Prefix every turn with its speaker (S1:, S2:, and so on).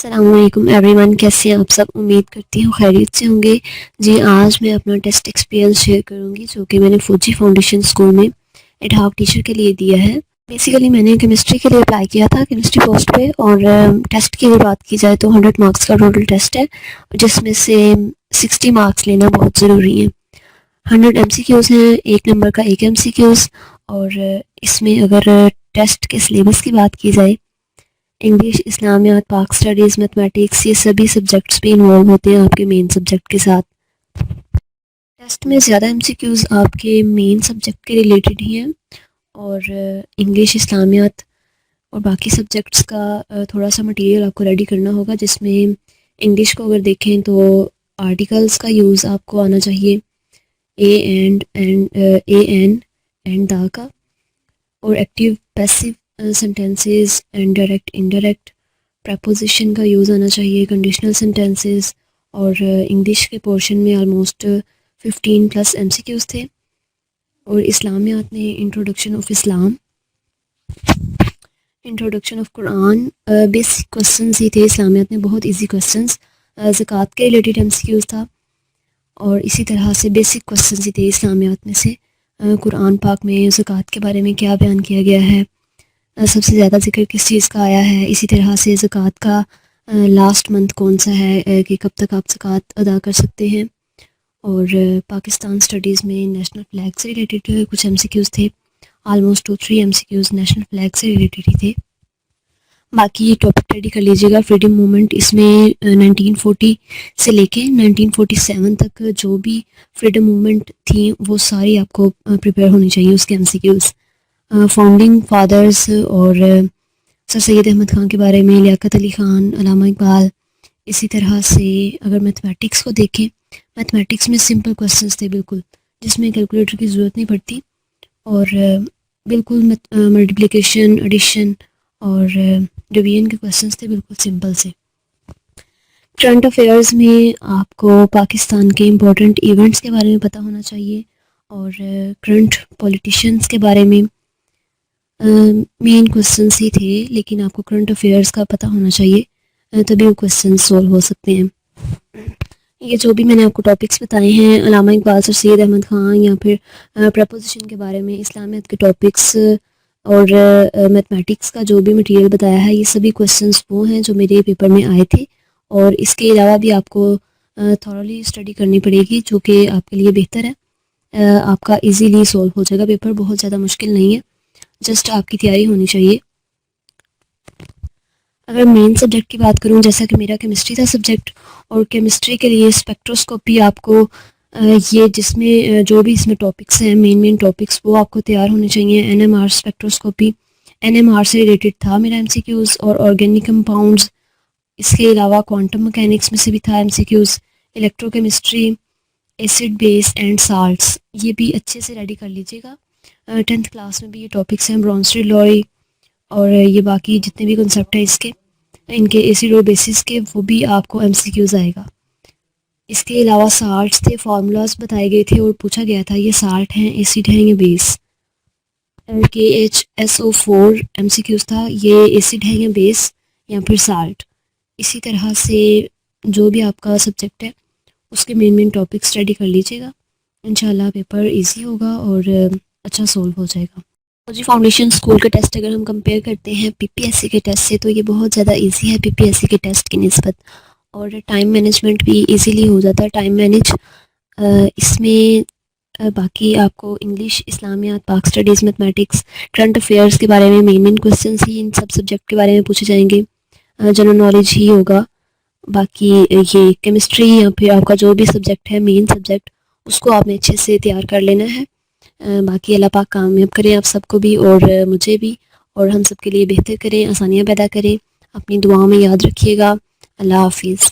S1: السلام علیکم every one, کیسے ہیں آپ سب؟ امید کرتی ہوں خیریت سے ہوں گے۔ جی آج میں اپنا ٹیسٹ ایکسپیرینس شیئر کروں گی جو کہ میں نے فوجی فاؤنڈیشن اسکول میں ایڈ ہاک ٹیچر کے لیے دیا ہے۔ بیسیکلی میں نے کیمسٹری کے لیے اپلائی کیا تھا، کیمسٹری پوسٹ پہ، اور ٹیسٹ کی بات کی جائے تو 100 مارکس کا ٹوٹل ٹیسٹ ہے، جس میں سے 60 مارکس لینا بہت ضروری ہے۔ 100 ایم سی کیوز ہیں، ایک نمبر کا ایک ایم سی کیوز، اور اس میں اگر ٹیسٹ کے سلیبس کی بات کی جائے، انگلش، اسلامیات، پاک اسٹڈیز، میتھمیٹکس، یہ سبھی سبجیکٹس بھی انوالو ہوتے ہیں آپ کے مین سبجیکٹ کے ساتھ۔ ٹیسٹ میں زیادہ ایم سی کیوز آپ کے مین سبجیکٹ کے ریلیٹڈ ہی ہیں، اور انگلش، اسلامیات اور باقی سبجیکٹس کا تھوڑا سا مٹیریل آپ کو ریڈی کرنا ہوگا، جس میں انگلش کو اگر دیکھیں تو آرٹیکلس کا یوز آپ کو آنا چاہیے، اے اینڈ دا کا، اور active passive sentences and direct indirect preposition کا یوز آنا چاہیے، کنڈیشنل سینٹینسز، اور انگلش کے پورشن میں آلموسٹ 15+ ایم سی کیوز تھے، اور اسلامیات میں introduction of Islam, introduction of Quran, basic questions ہی تھے اسلامیات میں، بہت ایزی کوسچنز۔ زکوٰۃ کے ریلیٹڈ ایم سی کیوز تھا، اور اسی طرح سے بیسک کوسچنز ہی تھے اسلامیات میں سے۔ قرآن پاک میں زکوٰۃ کے بارے میں کیا بیان کیا گیا ہے، سب سے زیادہ ذکر کس چیز کا آیا ہے، اسی طرح سے زکوٰۃ کا لاسٹ منتھ کون سا ہے کہ کب تک آپ زکوٰۃ ادا کر سکتے ہیں، اور پاکستان اسٹڈیز میں نیشنل فلیگ سے ریلیٹڈ کچھ ایم سی کیوز تھے، almost 2-3 M C Qs national flag سے ریلیٹڈ ہی تھے۔ باقی یہ ٹاپک ریڈی کر لیجیے گا۔ فریڈم موومنٹ، اس میں 1940 سے لے کے 1947 تک جو بھی فریڈم موومنٹ تھیں وہ ساری آپ کو پریپیئر ہونی چاہیے اس کے M C Qs. Founding fathers اور سر سید احمد خان کے بارے میں، لیاقت علی خان، علامہ اقبال۔ اسی طرح سے اگر میتھمیٹکس کو دیکھیں، میتھمیٹکس میں سمپل کوسچنز تھے بالکل، جس میں کیلکولیٹر کی ضرورت نہیں پڑتی، اور بالکل ملٹیپلیکیشن، ایڈیشن اور ڈویژن کے کوسچنز تھے بالکل سمپل سے۔ کرنٹ افیئرز میں آپ کو پاکستان کے امپورٹنٹ ایونٹس کے بارے میں پتہ ہونا چاہیے، اور کرنٹ پولیٹیشنز کے بارے میں۔ مین کوسچنس ہی تھے، لیکن آپ کو کرنٹ افیئرس کا پتہ ہونا چاہیے، تبھی وہ کوسچنس سولو ہو سکتے ہیں۔ یہ جو بھی میں نے آپ کو ٹاپکس بتائے ہیں، علامہ اقبال، سر سید احمد خان، یا پھر پریپوزیشن کے بارے میں، اسلامیات کے ٹاپکس، اور میتھمیٹکس کا جو بھی مٹیریل بتایا ہے، یہ سبھی کوسچنس وہ ہیں جو میرے پیپر میں آئے تھے، اور اس کے علاوہ بھی آپ کو تھورلی اسٹڈی کرنی پڑے گی، جو کہ آپ کے لیے بہتر ہے۔ آپ کا ایزیلی سولو ہو جائے گا پیپر، بہت زیادہ مشکل نہیں ہے، جسٹ آپ کی تیاری ہونی چاہیے۔ اگر مین سبجیکٹ کی بات کروں، جیسا کہ میرا کیمسٹری تھا سبجیکٹ، اور کیمسٹری کے لیے اسپیکٹروسکوپی آپ کو یہ جس میں جو بھی اس میں ٹاپکس ہیں، مین ٹاپکس، وہ آپ کو تیار ہونے چاہیے۔ N M R spectroscopy, N M R سے ریلیٹڈ تھا میرا ایم سی کیوز، اور آرگینک کمپاؤنڈز، اس کے علاوہ کوانٹم مکینکس میں سے بھی تھا M C Qs, electrochemistry, acid base and salts, یہ بھی اچھے سے ریڈی کر لیجیے گا۔ 10th کلاس میں بھی یہ ٹاپکس ہیں، برونسٹری لوئی، اور یہ باقی جتنے بھی کنسیپٹ ہیں اس کے، ان کے ایسڈ اور بیسس کے، وہ بھی آپ کو ایم سی کیوز آئے گا۔ اس کے علاوہ سالٹس تھے، فارمولاز بتائے گئے تھے، اور پوچھا گیا تھا یہ سالٹ ہیں، ایسڈ ہیں، یہ بیس۔ KHSO4 ایم سی کیوز تھا، یہ ایسڈ ہے یا بیس یا پھر سالٹ۔ اسی طرح سے جو بھی آپ کا سبجیکٹ ہے اس کے مین ٹاپک اسٹڈی کر لیجیے گا، انشاءاللہ پیپر ایزی ہوگا اور اچھا سولو ہو جائے گا۔ فوجی فاؤنڈیشن اسکول کے ٹیسٹ اگر ہم کمپیئر کرتے ہیں پی پی ایس سی کے ٹیسٹ سے، تو یہ بہت زیادہ ایزی ہے پی پی ایس سی کے ٹیسٹ کی نسبت، اور ٹائم مینجمنٹ بھی ایزیلی ہو جاتا ہے، ٹائم مینج۔ اس میں باقی آپ کو انگلش، اسلامیات، پاک اسٹڈیز، میتھمیٹکس، کرنٹ افیئرس کے بارے میں مین کوسچنس ہی ان سب سبجیکٹ کے بارے میں پوچھے جائیں گے، جنرل نالج ہی ہوگا۔ باقی یہ کیمسٹری یا پھر آپ کا جو بھی سبجیکٹ ہے مین سبجیکٹ، اس کو آپ نے اچھے سے تیار کر لینا ہے۔ باقی اللہ پاک کامیاب کریں آپ سب کو بھی اور مجھے بھی، اور ہم سب کے لیے بہتر کریں، آسانیاں پیدا کریں۔ اپنی دعاؤں میں یاد رکھیے گا۔ اللہ حافظ۔